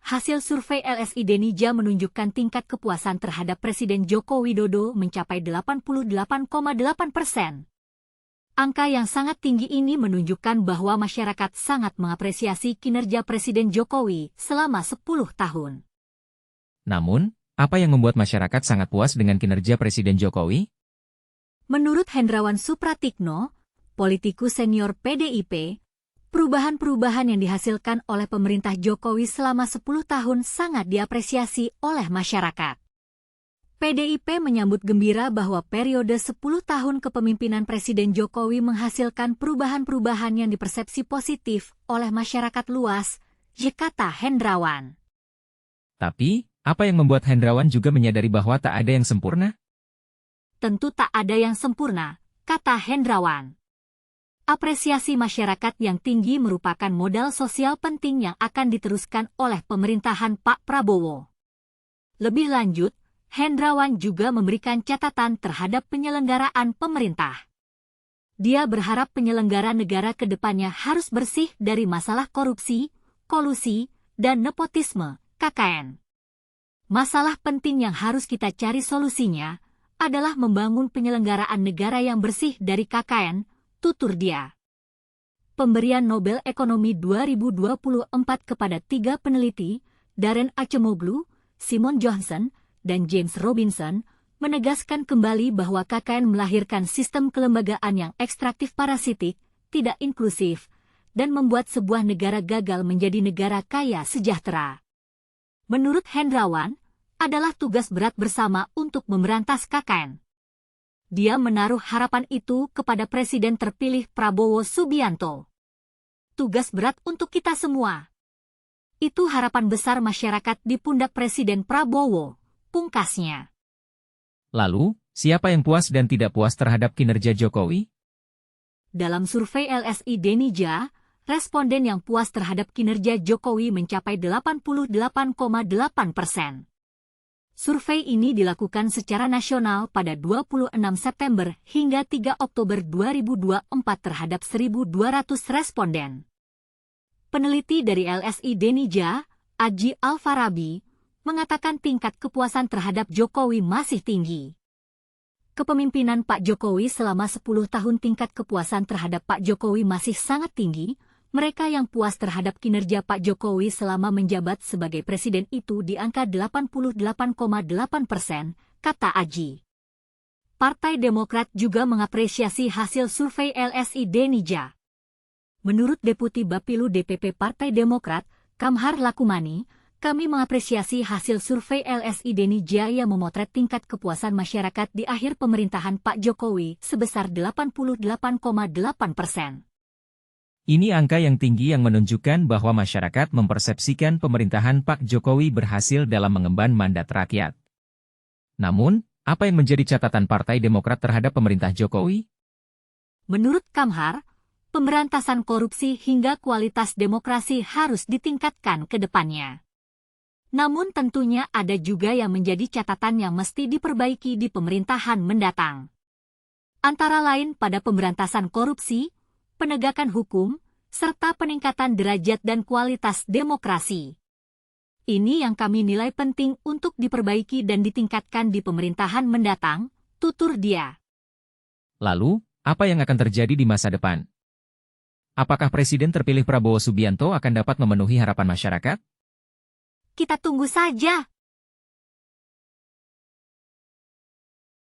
Hasil survei LSI Denija menunjukkan tingkat kepuasan terhadap Presiden Joko Widodo mencapai 88,8%. Angka yang sangat tinggi ini menunjukkan bahwa masyarakat sangat mengapresiasi kinerja Presiden Jokowi selama 10 tahun. Namun, apa yang membuat masyarakat sangat puas dengan kinerja Presiden Jokowi? Menurut Hendrawan Supratikno, politikus senior PDIP, perubahan-perubahan yang dihasilkan oleh pemerintah Jokowi selama 10 tahun sangat diapresiasi oleh masyarakat. PDIP menyambut gembira bahwa periode 10 tahun kepemimpinan Presiden Jokowi menghasilkan perubahan-perubahan yang dipersepsi positif oleh masyarakat luas, kata Hendrawan. Tapi, apa yang membuat Hendrawan juga menyadari bahwa tak ada yang sempurna? Tentu tak ada yang sempurna, kata Hendrawan. Apresiasi masyarakat yang tinggi merupakan modal sosial penting yang akan diteruskan oleh pemerintahan Pak Prabowo. Lebih lanjut, Hendrawan juga memberikan catatan terhadap penyelenggaraan pemerintah. Dia berharap penyelenggara negara ke depannya harus bersih dari masalah korupsi, kolusi, dan nepotisme, KKN. Masalah penting yang harus kita cari solusinya adalah membangun penyelenggaraan negara yang bersih dari KKN, tutur dia. Pemberian Nobel Ekonomi 2024 kepada 3 peneliti, Darren Acemoglu, Simon Johnson, dan James Robinson, menegaskan kembali bahwa KKN melahirkan sistem kelembagaan yang ekstraktif parasitik, tidak inklusif, dan membuat sebuah negara gagal menjadi negara kaya sejahtera. Menurut Hendrawan, adalah tugas berat bersama untuk memberantas KKN. Dia menaruh harapan itu kepada Presiden terpilih Prabowo Subianto. Tugas berat untuk kita semua. Itu harapan besar masyarakat di pundak Presiden Prabowo, pungkasnya. Lalu, siapa yang puas dan tidak puas terhadap kinerja Jokowi? Dalam survei LSI Denija, responden yang puas terhadap kinerja Jokowi mencapai 88,8%. Survei ini dilakukan secara nasional pada 26 September hingga 3 Oktober 2024 terhadap 1.200 responden. Peneliti dari LSI Denija, Aji Alfarabi, mengatakan tingkat kepuasan terhadap Jokowi masih tinggi. Kepemimpinan Pak Jokowi selama 10 tahun tingkat kepuasan terhadap Pak Jokowi masih sangat tinggi. Mereka yang puas terhadap kinerja Pak Jokowi selama menjabat sebagai presiden itu di angka 88,8%, kata Aji. Partai Demokrat juga mengapresiasi hasil survei LSI Denija. Menurut Deputi Bapilu DPP Partai Demokrat, Kamhar Lakumani, kami mengapresiasi hasil survei LSI Denija yang memotret tingkat kepuasan masyarakat di akhir pemerintahan Pak Jokowi sebesar 88,8%. Ini angka yang tinggi yang menunjukkan bahwa masyarakat mempersepsikan pemerintahan Pak Jokowi berhasil dalam mengemban mandat rakyat. Namun, apa yang menjadi catatan Partai Demokrat terhadap pemerintah Jokowi? Menurut Kamhar, pemberantasan korupsi hingga kualitas demokrasi harus ditingkatkan ke depannya. Namun tentunya ada juga yang menjadi catatan yang mesti diperbaiki di pemerintahan mendatang. Antara lain pada pemberantasan korupsi, penegakan hukum, serta peningkatan derajat dan kualitas demokrasi. Ini yang kami nilai penting untuk diperbaiki dan ditingkatkan di pemerintahan mendatang, tutur dia. Lalu, apa yang akan terjadi di masa depan? Apakah Presiden terpilih Prabowo Subianto akan dapat memenuhi harapan masyarakat? Kita tunggu saja.